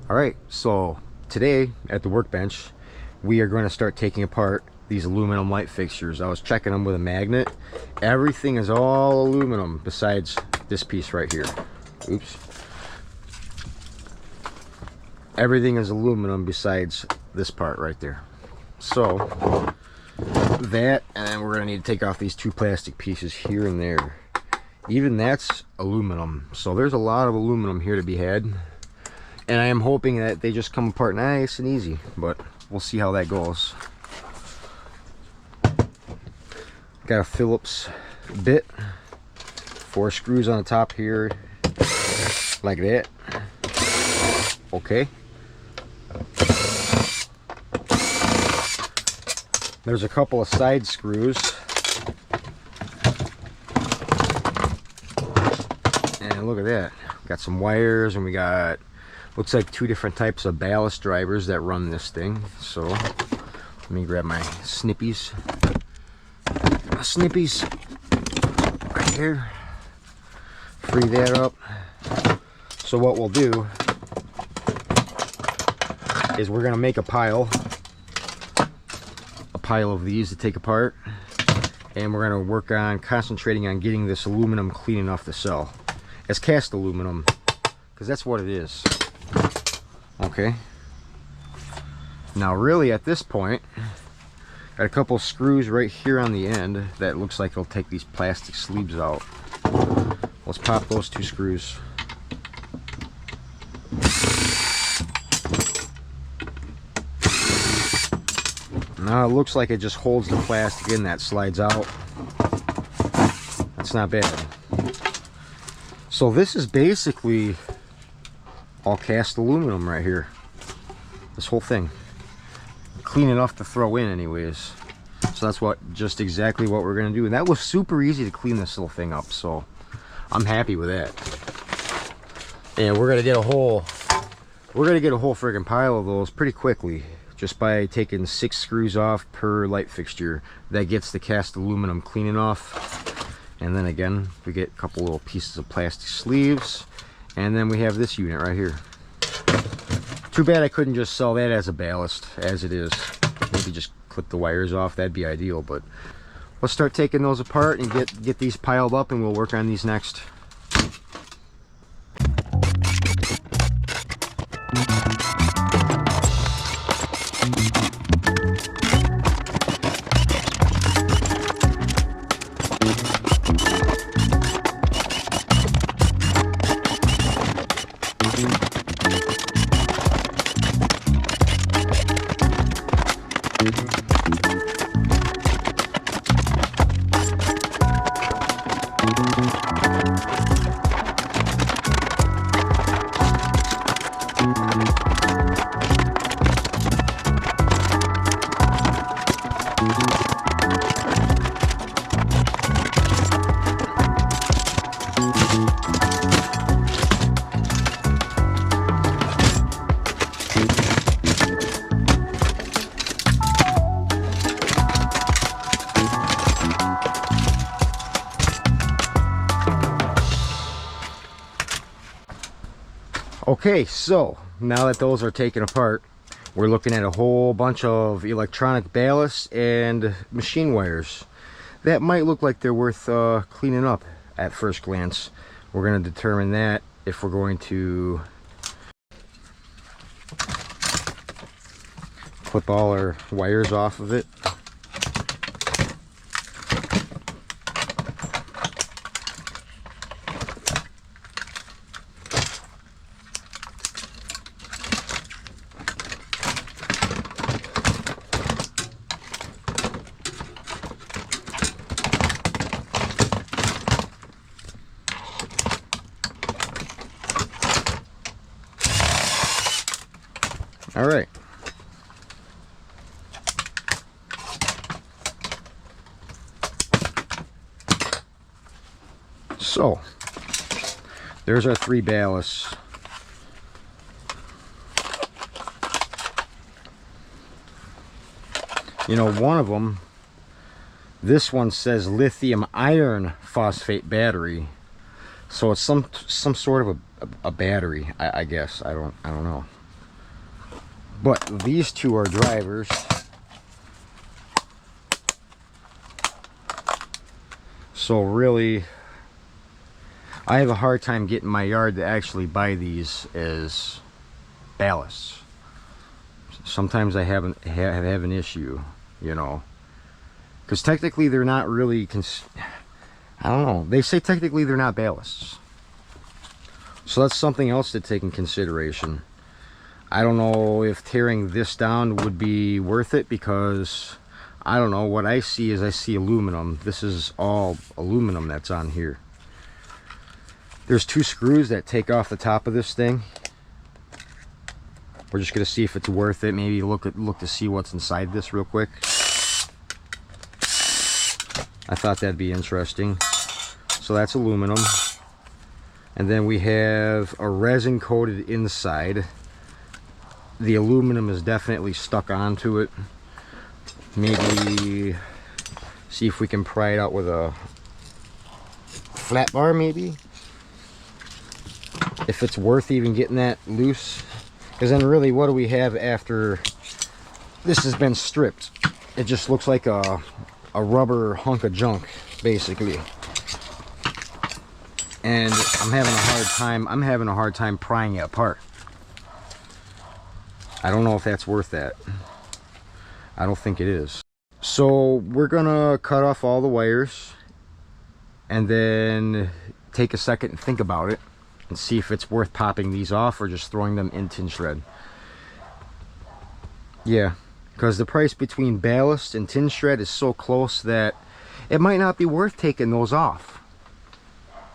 All right, so today at the workbench, we are going to start taking apart these aluminum light fixtures. I was checking them with a magnet. Everything is all aluminum besides this piece right here. Oops. Everything is aluminum besides this part right there. So that, and then we're going to need to take off these two plastic pieces here and there. Even that's aluminum. So there's a lot of aluminum here to be had. And I am hoping that they just come apart nice and easy, but we'll see how that goes. Got a Phillips bit, 4 screws on the top here, like that. Okay. There's a couple of side screws. And look at that. Got some wires, and we got, looks like 2 different types of ballast drivers that run this thing. So let me grab my snippies. Right here. Free that up. So what we'll do is we're gonna make a pile of these to take apart, and we're gonna work on concentrating on getting this aluminum clean enough to sell as cast aluminum, because that's what it is. Okay, now really at this point, got a couple screws right here on the end that looks like it'll take these plastic sleeves out. Let's pop those 2 screws. Now it looks like it just holds the plastic in, that slides out. That's not bad. So this is basically all cast aluminum right here. This whole thing. Clean enough to throw in anyways. So that's just exactly what we're gonna do. And that was super easy to clean this little thing up, so I'm happy with that. And we're gonna get a whole friggin' pile of those pretty quickly, just by taking 6 screws off per light fixture. That gets the cast aluminum clean enough. And then again, we get a couple little pieces of plastic sleeves, and then we have this unit right here. Too bad I couldn't just sell that as a ballast as it is. Maybe just clip the wires off, that'd be ideal. But let's start taking those apart and get these piled up, and we'll work on these next. Okay, so now that those are taken apart, we're looking at a whole bunch of electronic ballasts and machine wires that might look like they're worth cleaning up at first glance. We're going to determine that if we're going to clip all our wires off of it. All right. So there's our 3 ballasts. You know, one of them, this one says lithium iron phosphate battery, so it's some sort of a battery, I guess. I don't know. But these two are drivers. So really, I have a hard time getting my yard to actually buy these as ballasts. Sometimes I have an issue, you know, because technically they're not really, I don't know, they say technically they're not ballasts. So that's something else to take in consideration. I don't know if tearing this down would be worth it, because I don't know, what I see is I see aluminum. This is all aluminum that's on here. There's 2 screws that take off the top of this thing. We're just gonna see if it's worth it. Maybe look to see what's inside this real quick. I thought that'd be interesting. So that's aluminum. And then we have a resin coated inside. The aluminum is definitely stuck onto it. Maybe see if we can pry it out with a flat bar, maybe. If it's worth even getting that loose. Because then really, what do we have after this has been stripped? It just looks like a rubber hunk of junk, basically. And I'm having a hard time prying it apart. I don't know if that's worth that. I don't think it is. So we're gonna cut off all the wires and then take a second and think about it and see if it's worth popping these off or just throwing them in tin shred. Yeah, because the price between ballast and tin shred is so close that it might not be worth taking those off.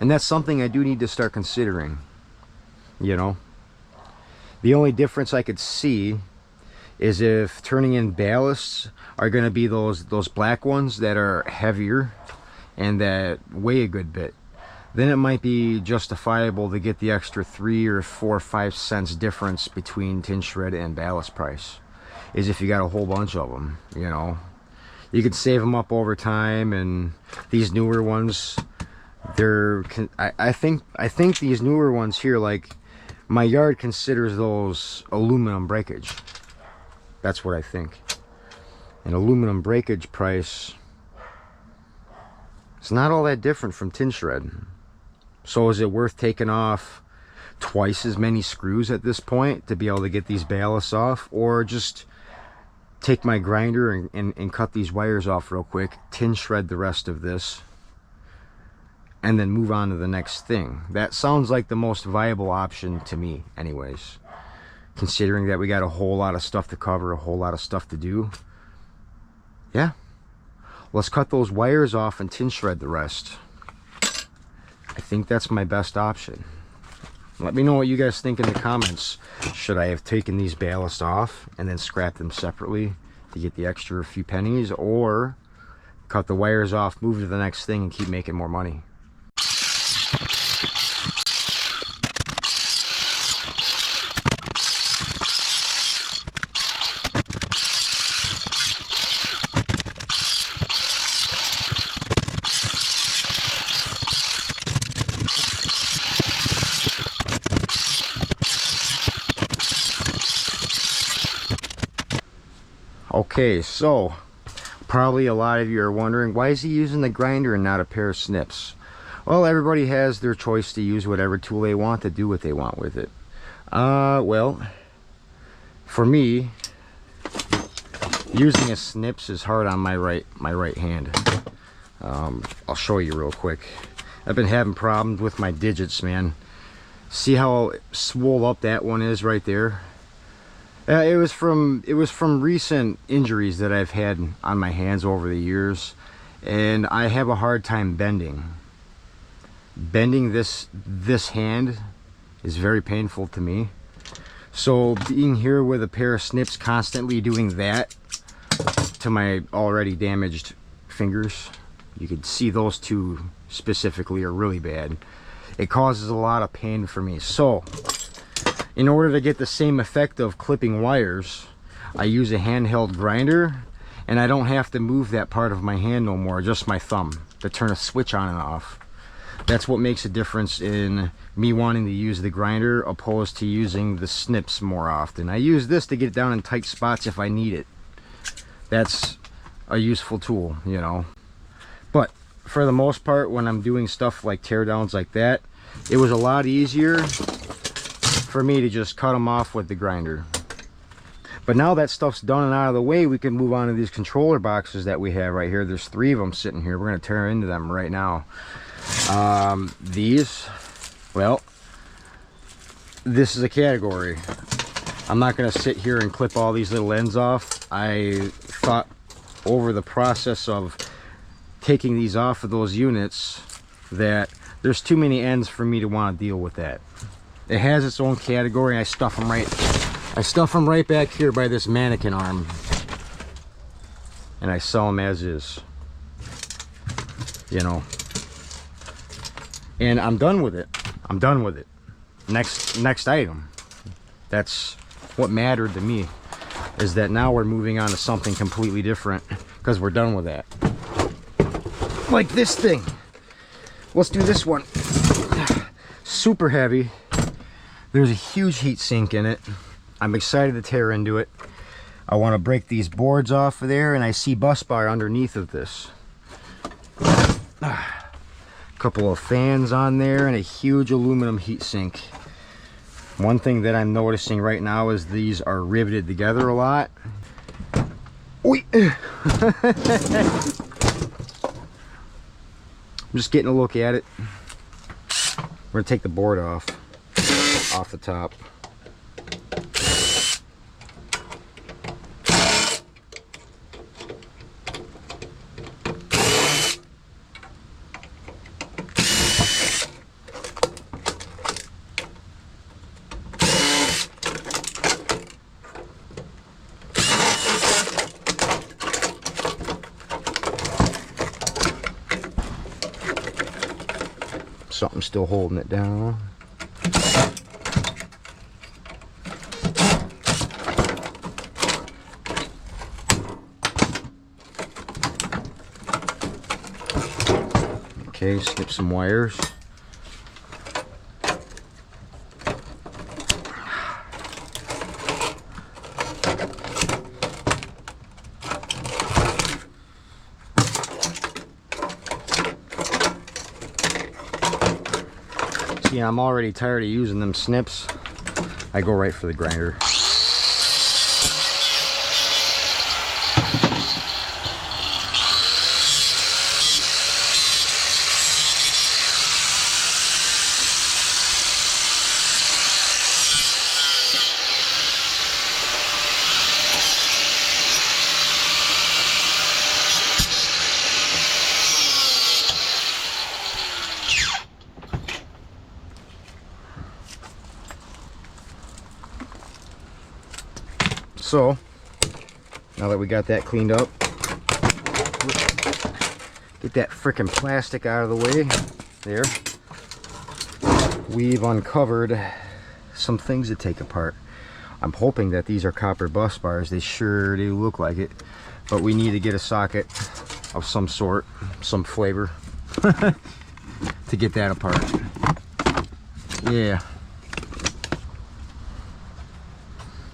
And that's something I do need to start considering, you know. The only difference I could see is if turning in ballasts are going to be those black ones that are heavier and that weigh a good bit. Then it might be justifiable to get the extra 3 or 4 or 5 cents difference between tin shred and ballast price. Is if you got a whole bunch of them, you know. You could save them up over time, and these newer ones, I think these newer ones here, like, my yard considers those aluminum breakage. That's what I think. An aluminum breakage price, it's not all that different from tin shred. So is it worth taking off twice as many screws at this point to be able to get these ballasts off? Or just take my grinder and cut these wires off real quick, tin shred the rest of this, and then move on to the next thing? That sounds like the most viable option to me anyways, considering that we got a whole lot of stuff to cover, a whole lot of stuff to do. Yeah, let's cut those wires off and tin shred the rest. I think that's my best option. Let me know what you guys think in the comments. Should I have taken these ballasts off and then scrapped them separately to get the extra few pennies, or cut the wires off, move to the next thing, and keep making more money? Okay, so probably a lot of you are wondering, why is he using the grinder and not a pair of snips? Well, everybody has their choice to use whatever tool they want to do what they want with it. Well, for me, using a snips is hard on my right hand. I'll show you real quick. I've been having problems with my digits, man. See how swole up that one is right there? It was from recent injuries that I've had on my hands over the years, and I have a hard time bending. Bending this hand is very painful to me. So being here with a pair of snips, constantly doing that to my already damaged fingers, you could see those two specifically are really bad. It causes a lot of pain for me. So in order to get the same effect of clipping wires, I use a handheld grinder, and I don't have to move that part of my hand no more, just my thumb, to turn a switch on and off. That's what makes a difference in me wanting to use the grinder opposed to using the snips more often. I use this to get it down in tight spots if I need it. That's a useful tool, you know. But for the most part, when I'm doing stuff like teardowns like that, it was a lot easier for me to just cut them off with the grinder. But now that stuff's done and out of the way, we can move on to these controller boxes that we have right here. There's 3 of them sitting here. We're going to tear into them right now. These, well, this is a category. I'm not going to sit here and clip all these little ends off. I thought over the process of taking these off of those units that there's too many ends for me to want to deal with that. It has its own category. I stuff them right back here by this mannequin arm, and I sell them as is, you know. And I'm done with it. I'm done with it. Next item. That's what mattered to me, is that now we're moving on to something completely different because we're done with that. Like this thing. Let's do this one. Super heavy. There's a huge heat sink in it. I'm excited to tear into it. I want to break these boards off of there, and I see bus bar underneath of this. Couple of fans on there and a huge aluminum heat sink. One thing that I'm noticing right now is these are riveted together a lot. I'm just getting a look at it. We're gonna take the board off the top. Something's still holding it down. Okay, snip some wires. See, I'm already tired of using them snips. I go right for the grinder. So, now that we got that cleaned up, get that frickin' plastic out of the way. There. We've uncovered some things to take apart. I'm hoping that these are copper bus bars. They sure do look like it. But we need to get a socket of some sort, some flavor, to get that apart. Yeah.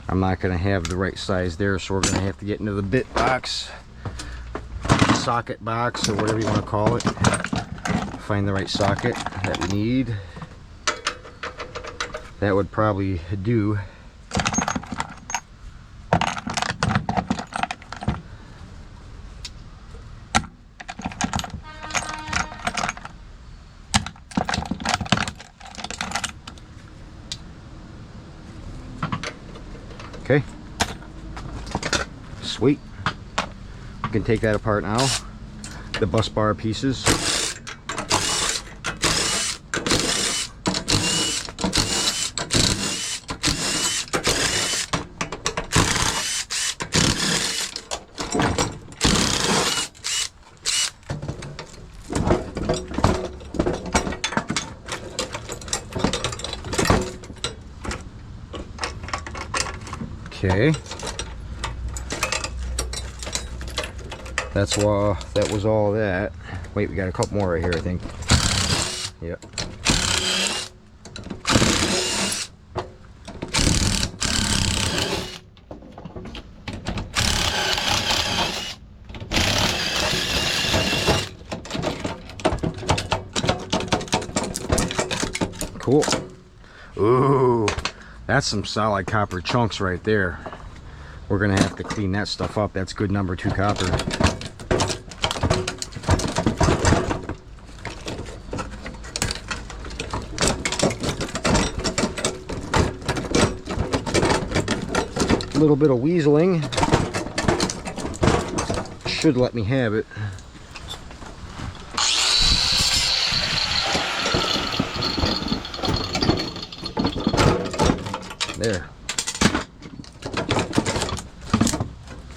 I'm not going to have the right size there, so we're going to have to get into the bit box, socket box, or whatever you want to call it. Find the right socket that we need. That would probably do. Okay, sweet. We can take that apart now. The bus bar pieces. Okay, that was all that. Wait, we got a couple more right here, I think. Yep. Cool. Ooh, that's some solid copper chunks right there. We're gonna have to clean that stuff up. That's good number 2 copper. A little bit of weaseling should let me have it. There.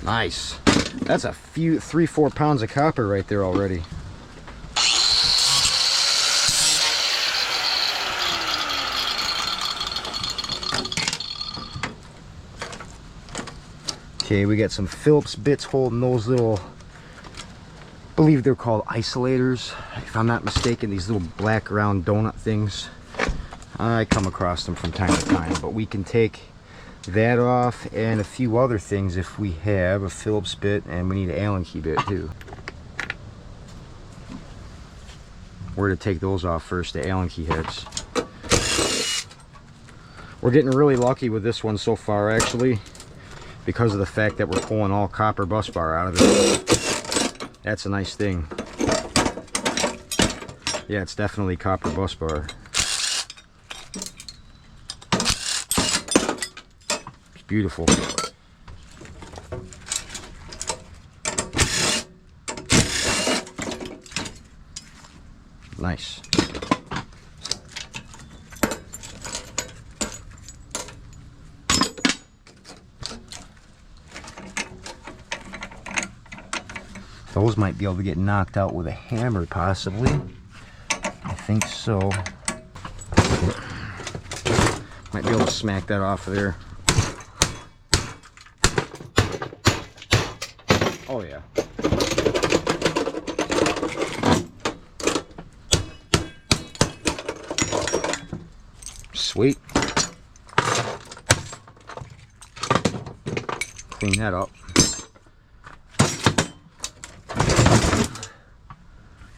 Nice. That's a few 3-4 pounds of copper right there already. Okay, we got some Phillips bits holding those little, I believe they're called isolators, if I'm not mistaken, these little black round donut things. I come across them from time to time, but we can take that off and a few other things if we have a Phillips bit, and we need an Allen key bit too. We're to take those off first, the Allen key heads. We're getting really lucky with this one so far, actually, because of the fact that we're pulling all copper bus bar out of it. That's a nice thing. Yeah, it's definitely copper bus bar. It's beautiful. Nice. Those might be able to get knocked out with a hammer, possibly. I think so. Might be able to smack that off of there. Oh yeah. Sweet. Clean that up.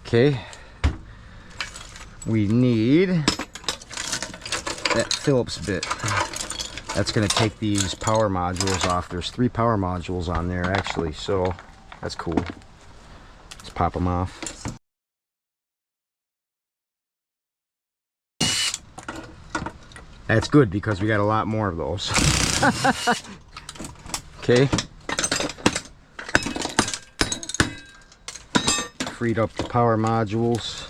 Okay, we need that Phillips bit. That's going to take these power modules off. There's 3 power modules on there actually, so that's cool. Let's pop them off. That's good because we got a lot more of those. Okay. Freed up the power modules.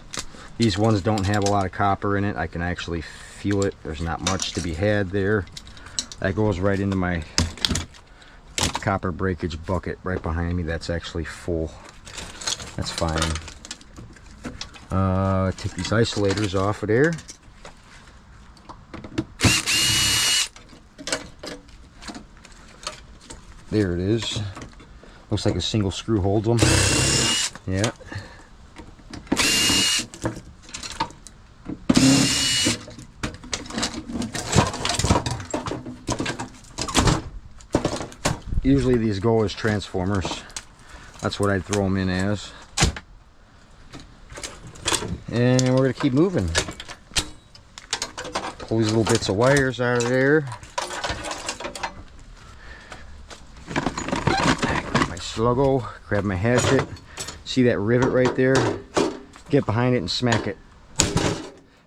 These ones don't have a lot of copper in it. I can actually feel it. There's not much to be had there. That goes right into my copper breakage bucket right behind me. That's actually full. That's fine. Take these isolators off of there. There it is. Looks like a single screw holds them. Yeah. Usually these go as transformers. That's what I'd throw them in as. And we're going to keep moving. Pull these little bits of wires out of there. Grab my sluggo, grab my hatchet. See that rivet right there? Get behind it and smack it.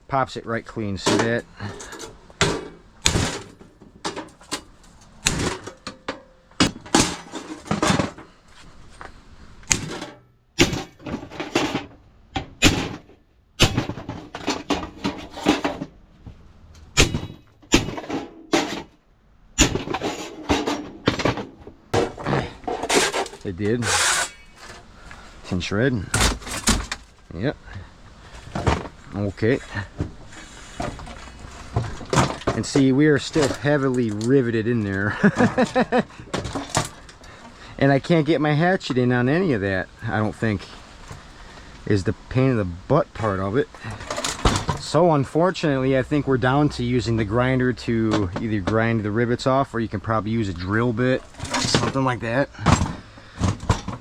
Pops it right clean. See that? It did. Tin shred. Yep. Okay. And see, we are still heavily riveted in there. And I can't get my hatchet in on any of that, I don't think, is the pain in the butt part of it. So unfortunately, I think we're down to using the grinder to either grind the rivets off, or you can probably use a drill bit, something like that.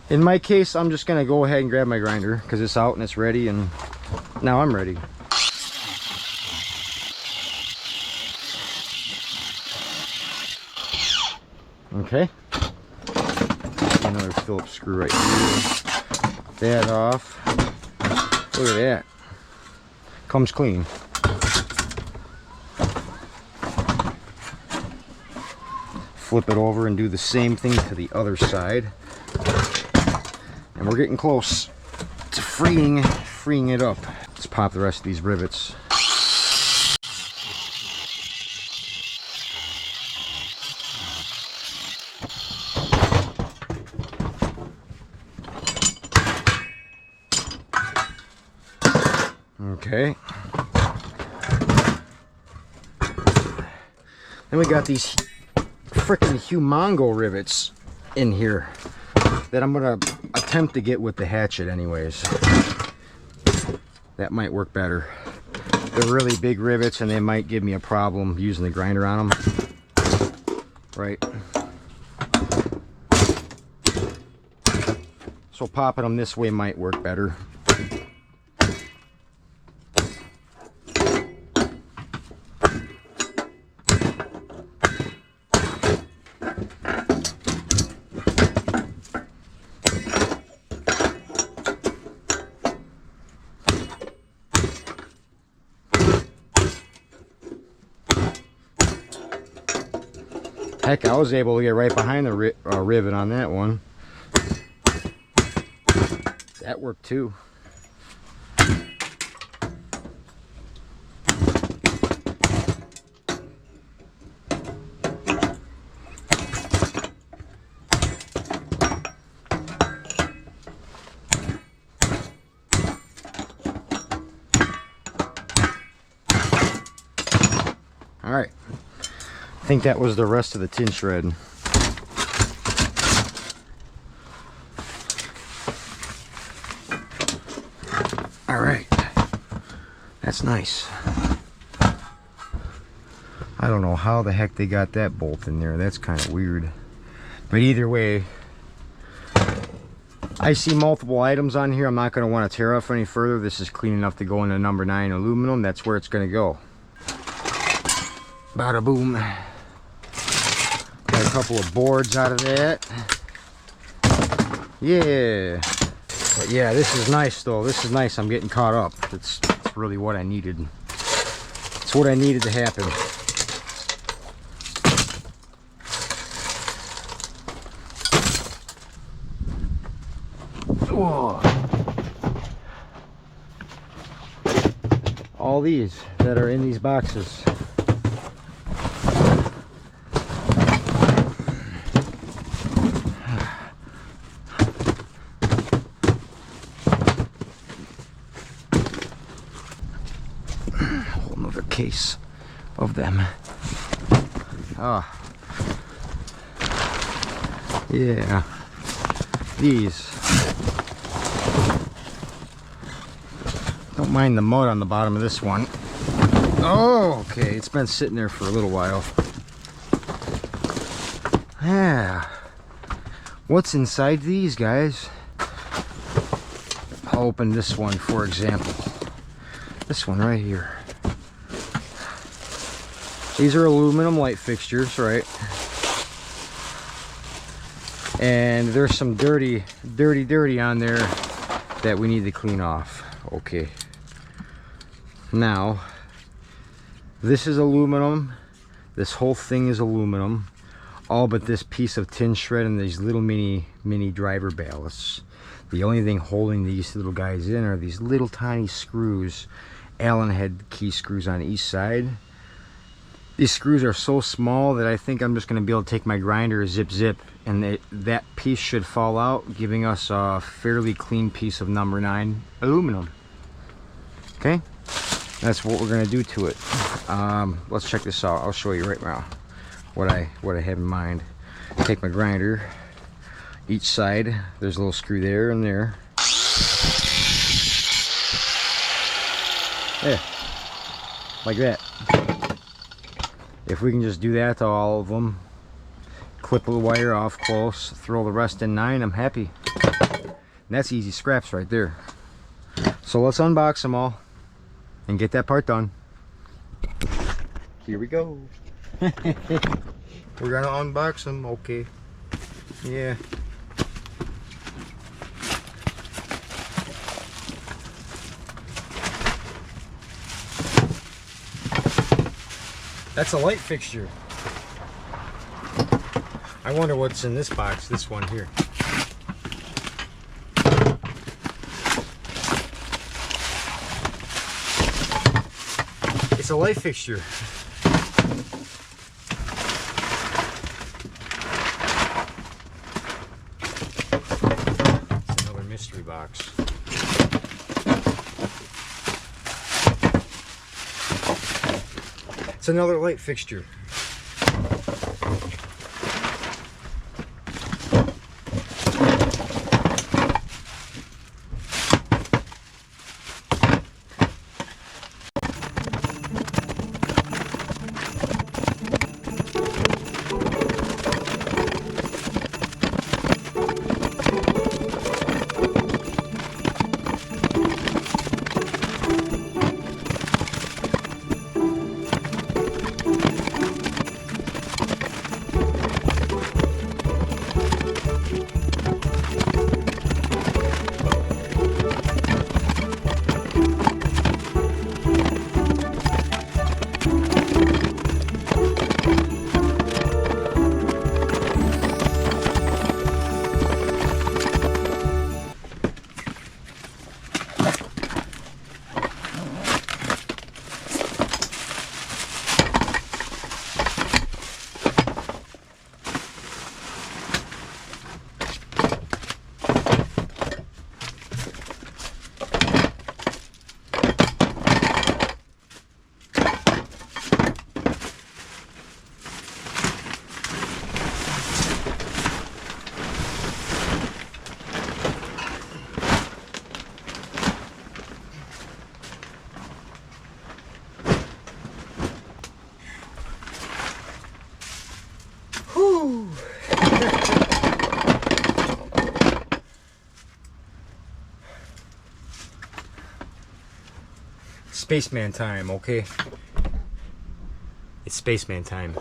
In my case, I'm just gonna go ahead and grab my grinder because it's out and it's ready, and now I'm ready. Okay. Another Phillips screw right here. That off. Look at that. Comes clean. Flip it over and do the same thing to the other side. And we're getting close to freeing it up. Let's pop the rest of these rivets. Okay. Then we got these freaking humongo rivets in here that I'm gonna attempt to get with the hatchet anyways. That might work better. They're really big rivets and they might give me a problem using the grinder on them. Right. So popping them this way might work better. Heck, I was able to get right behind the rivet on that one. That worked too. All right. I think that was the rest of the tin shred. All right, that's nice. I don't know how the heck they got that bolt in there. That's kind of weird. But either way, I see multiple items on here. I'm not going to want to tear off any further. This is clean enough to go into number 9 aluminum. That's where it's going to go. Bada boom. Got a couple of boards out of that. Yeah. But yeah, this is nice though. This is nice. I'm getting caught up. It's really what I needed. It's what I needed to happen. Whoa. All these that are in these boxes. Case of them. Ah, yeah, these. Don't mind the mud on the bottom of this one. Oh, okay, it's been sitting there for a little while. Yeah, what's inside these, guys? I'll open this one, for example. This one right here. These are aluminum light fixtures, right? And there's some dirty on there that we need to clean off. Okay. Now, this is aluminum. This whole thing is aluminum. All but this piece of tin shred and these little mini driver ballasts. The only thing holding these little guys in are these little tiny screws. Allen head key screws on each side. These screws are so small that I think I'm just going to be able to take my grinder, zip, and that piece should fall out, giving us a fairly clean piece of number 9 aluminum. Okay, that's what we're going to do to it. Let's check this out. I'll show you right now what I have in mind. Take my grinder, each side. There's a little screw there and there. Yeah. like that. If we can just do that to all of them, clip the wire off close, throw the rest in 9, I'm happy. And that's easy scraps right there. So let's unbox them all and get that part done. Here we go. We're gonna unbox them, okay. Yeah. That's a light fixture. I wonder what's in this box, this one here. It's a light fixture. It's another mystery box. It's another light fixture. Spaceman time, okay? It's spaceman time.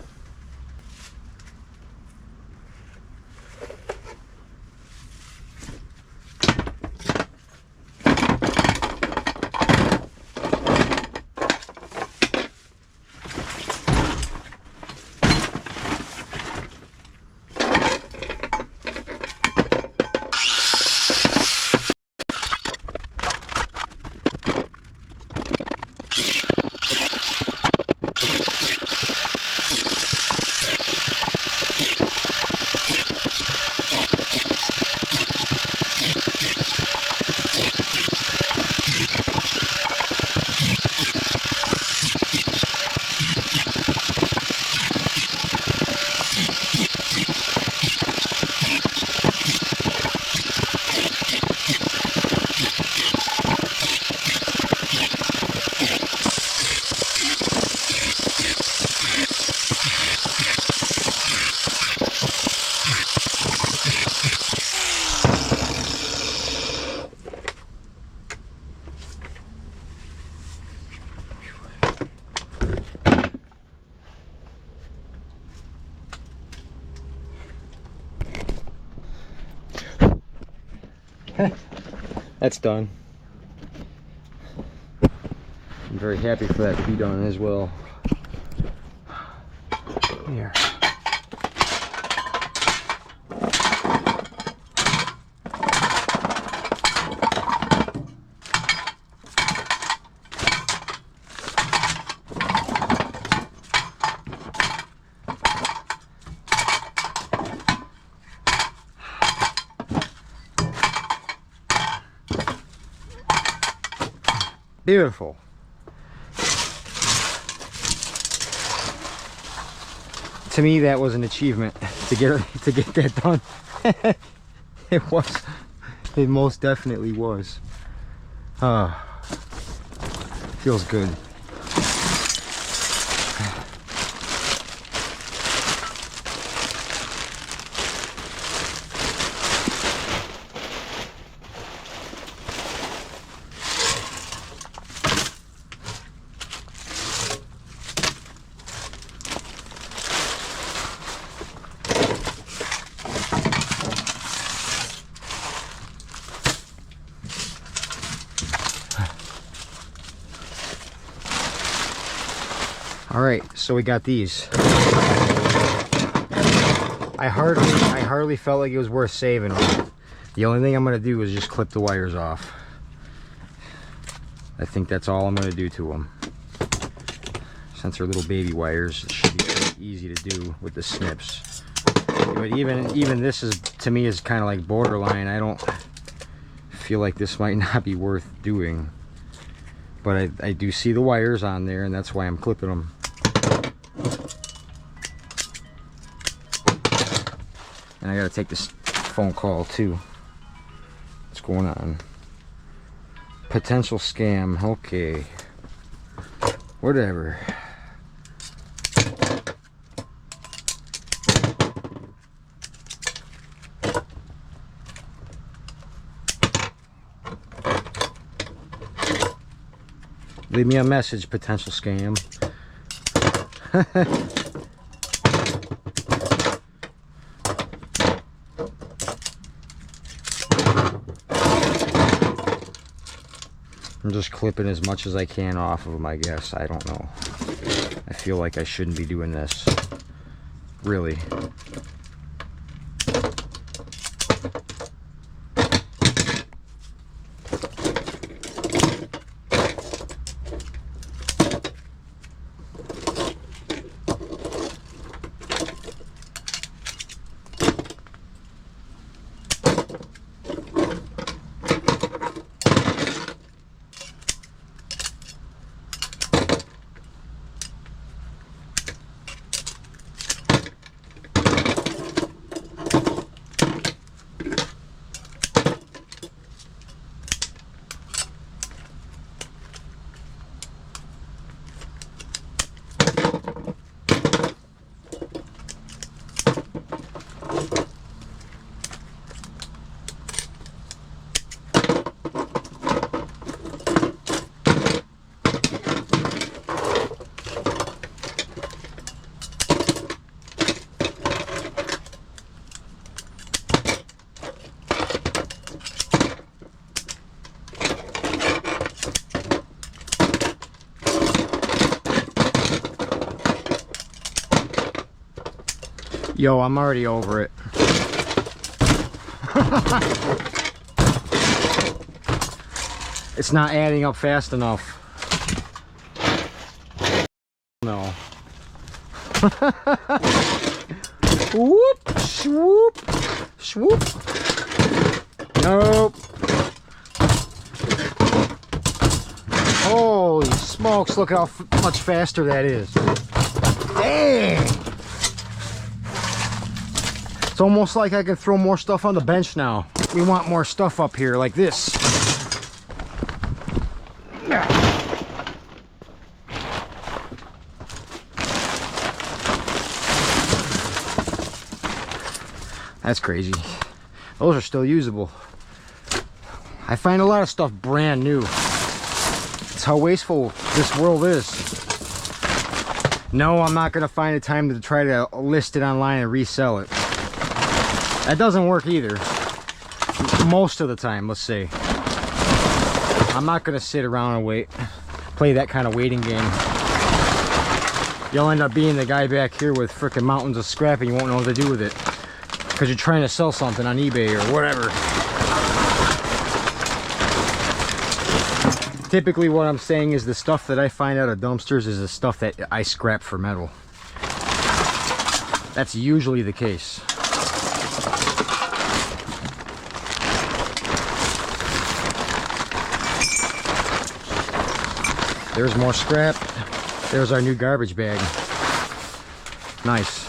That's done. I'm very happy for that to be done as well. Here. Beautiful. To me, that was an achievement to get that done. It was. It most definitely was. Feels good. All right, so we got these. I hardly felt like it was worth saving them. The only thing I'm gonna do is just clip the wires off. I think that's all I'm gonna do to them. Since they're little baby wires, it should be pretty easy to do with the snips. But even this is, to me, is kind of like borderline. I don't feel like this might not be worth doing. But I do see the wires on there, and that's why I'm clipping them. And I gotta take this phone call too. What's going on? Potential scam. Okay. Whatever. Leave me a message, potential scam. I'm just clipping as much as I can off of them, I guess. I don't know. I feel like I shouldn't be doing this. Really. Yo, I'm already over it. It's not adding up fast enough. No. Whoop, swoop, swoop. Nope. Holy smokes, look how much faster that is. Dang! It's almost like I can throw more stuff on the bench now. We want more stuff up here like this. That's crazy. Those are still usable. I find a lot of stuff brand new. That's how wasteful this world is. No, I'm not gonna find a time to try to list it online and resell it. That doesn't work either. Most of the time, let's say. I'm not gonna sit around and wait, play that kind of waiting game. You'll end up being the guy back here with frickin' mountains of scrap and you won't know what to do with it. Because you're trying to sell something on eBay or whatever. Typically what I'm saying is the stuff that I find out of dumpsters is the stuff that I scrap for metal. That's usually the case. There's more scrap. There's our new garbage bag. Nice.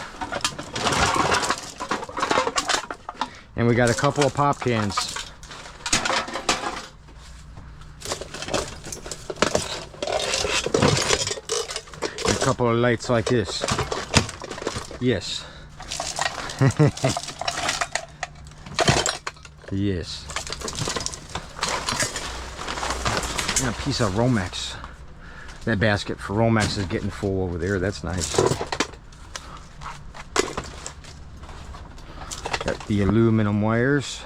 And we got a couple of pop cans. And a couple of lights like this. Yes. Yes. And a piece of Romex. That basket for Romex is getting full over there. That's nice. Got the aluminum wires.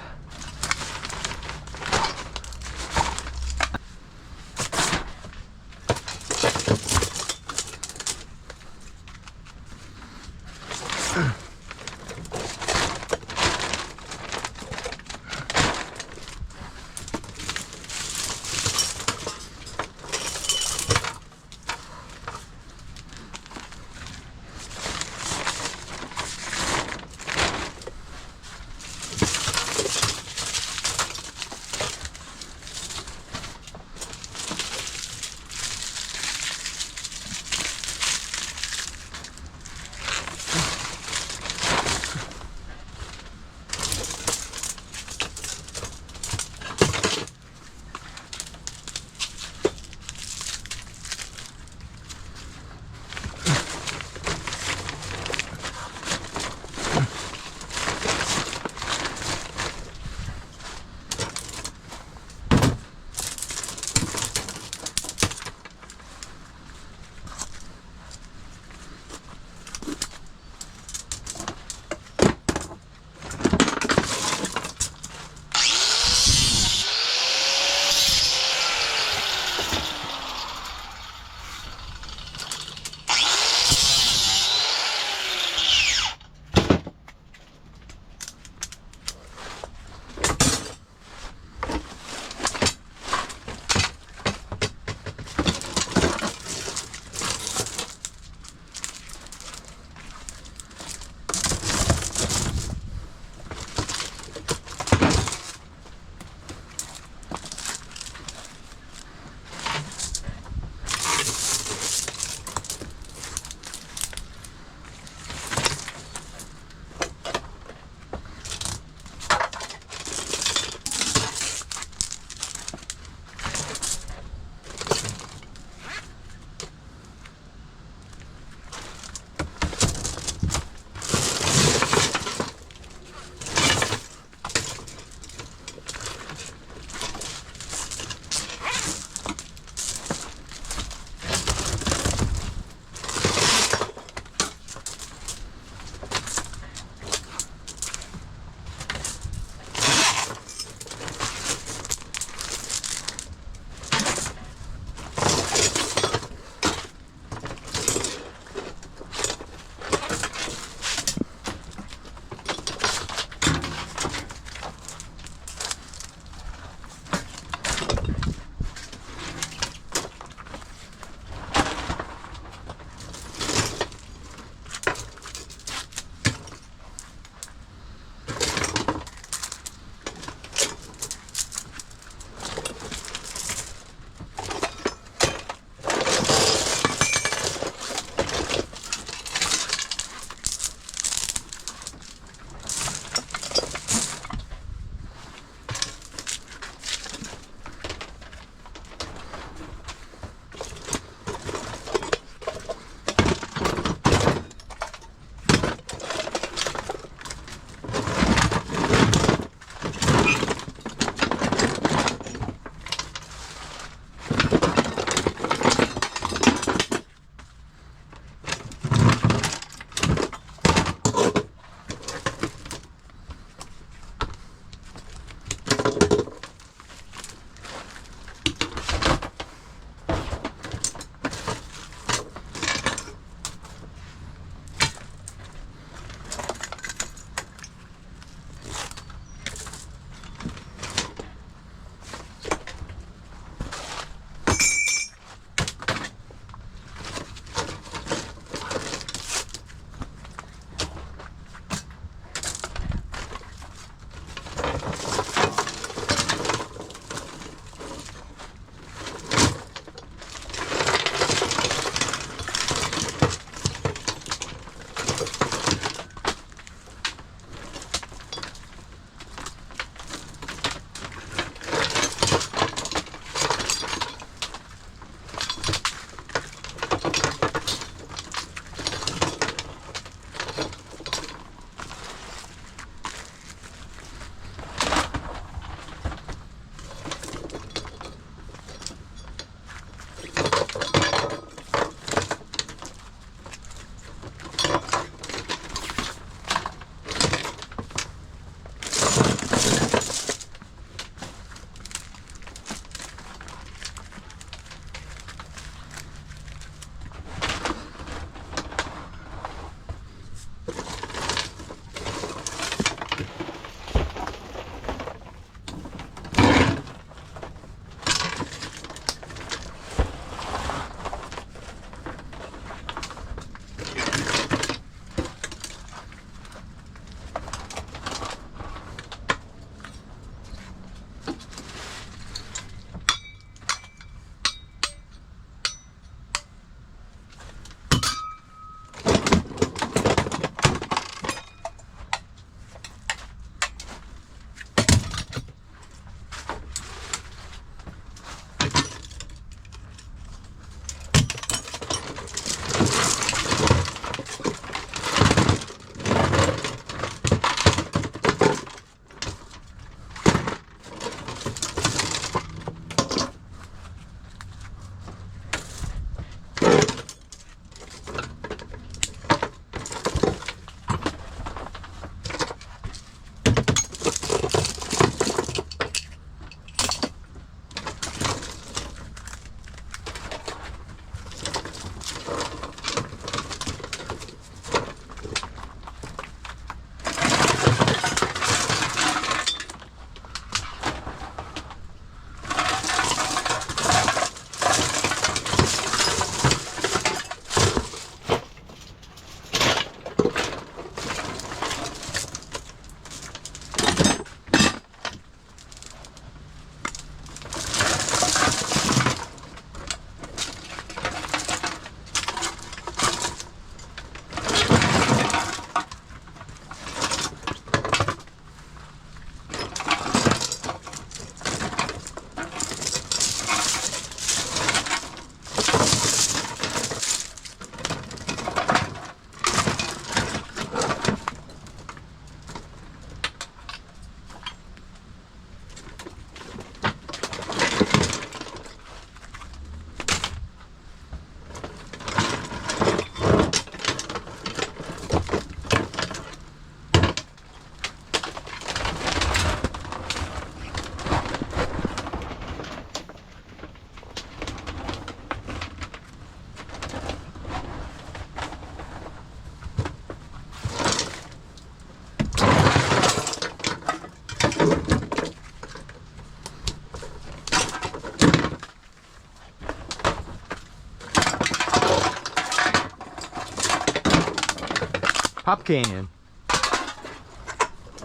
can.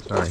Sorry.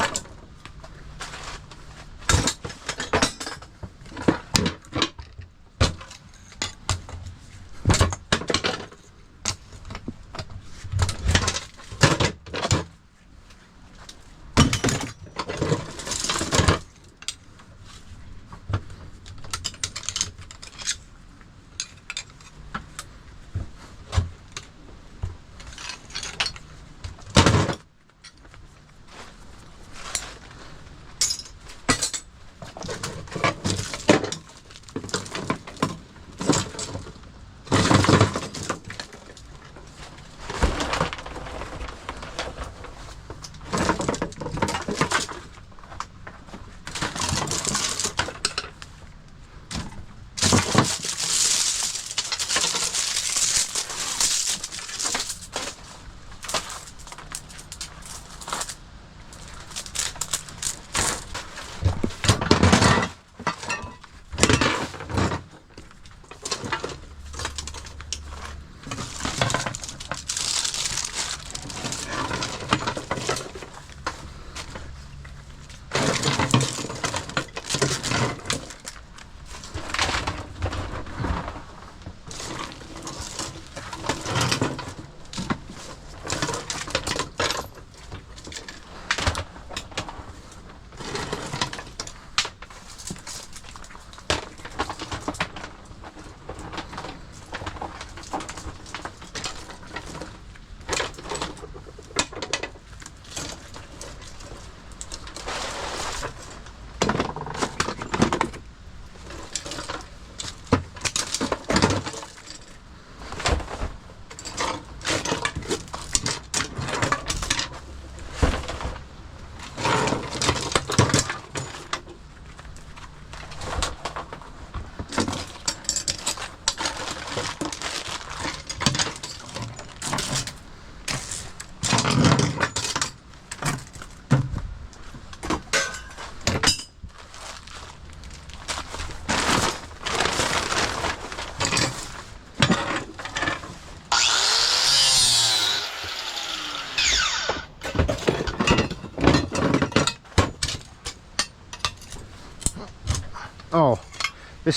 Oh,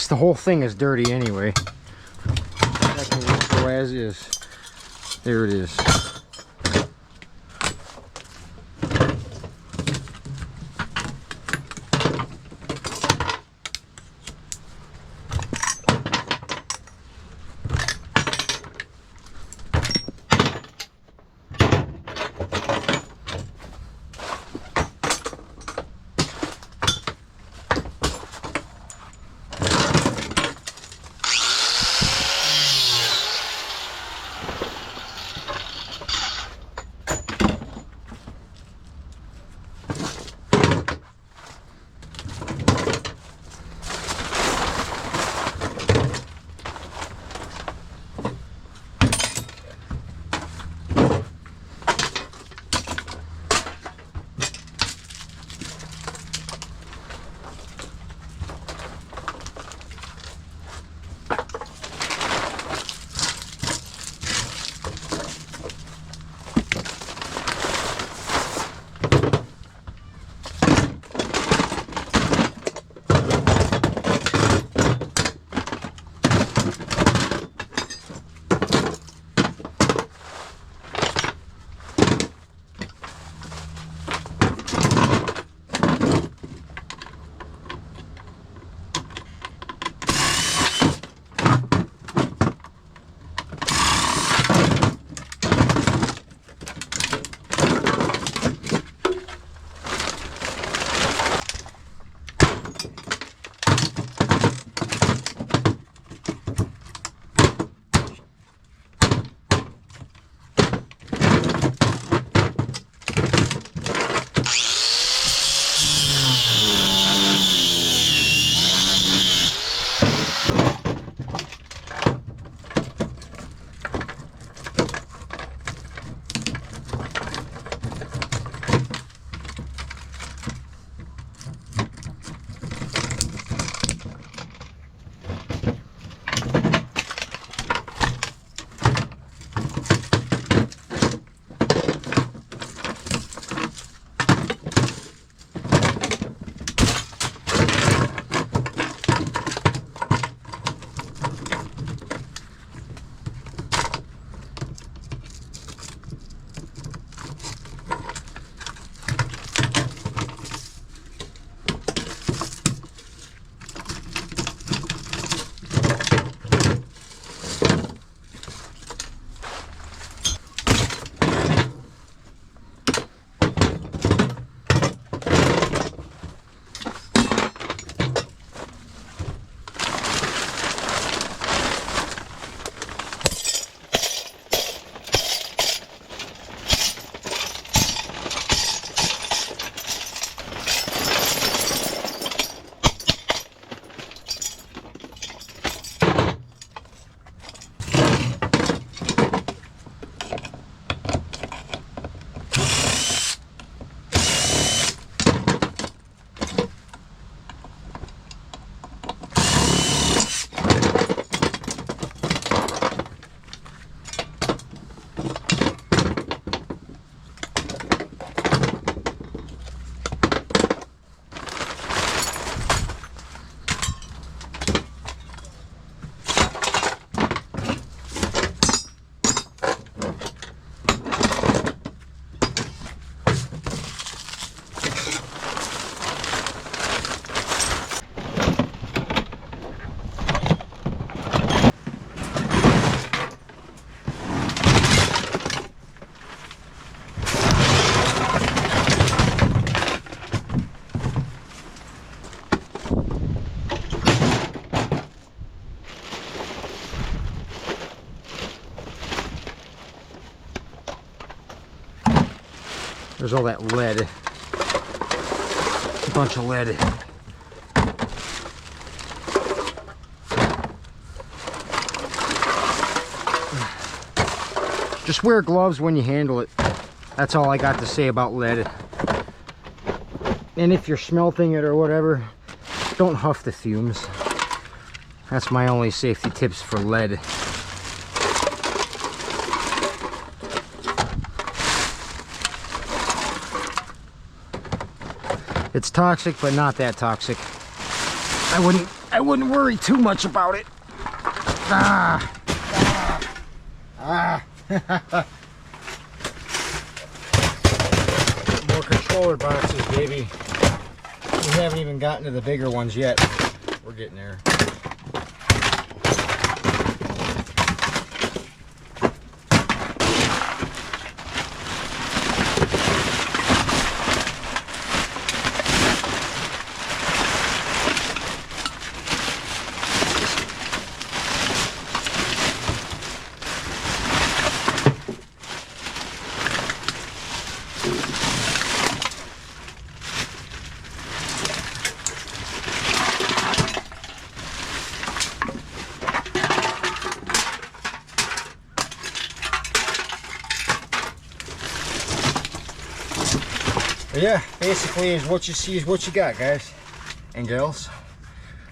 the whole thing is dirty anyway. That can just go as is. There it is. There's all that lead. A bunch of lead. Just wear gloves when you handle it. That's all I got to say about lead. And if you're smelting it or whatever, don't huff the fumes. That's my only safety tips for lead. It's toxic, but not that toxic. I wouldn't worry too much about it. More controller boxes, baby. We haven't even gotten to the bigger ones yet. We're getting there. But yeah, basically is what you see is what you got, guys and gals.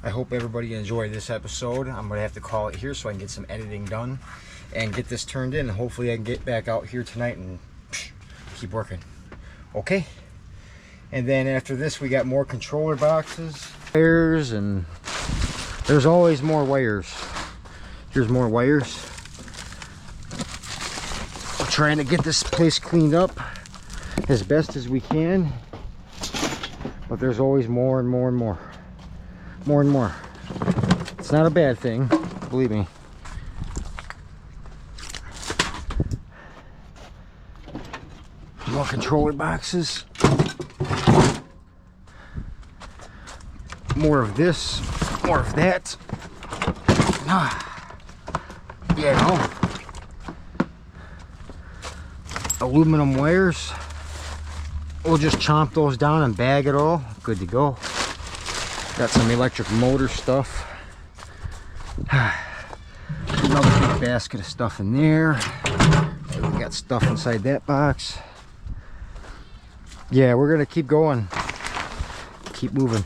I hope everybody enjoyed this episode. I'm gonna have to call it here so I can get some editing done and get this turned in. Hopefully I can get back out here tonight and keep working. Okay, and then after this we got more controller boxes, wires, and there's always more wires. Here's more wires. I'm trying to get this place cleaned up as best as we can, but there's always more and more and more and more. It's not a bad thing, believe me. More controller boxes, more of this, more of that. You know, aluminum wires. We'll just chomp those down and bag it all. Good to go. Got some electric motor stuff. Another big basket of stuff in there. We got stuff inside that box. Yeah, we're gonna keep going. Keep moving.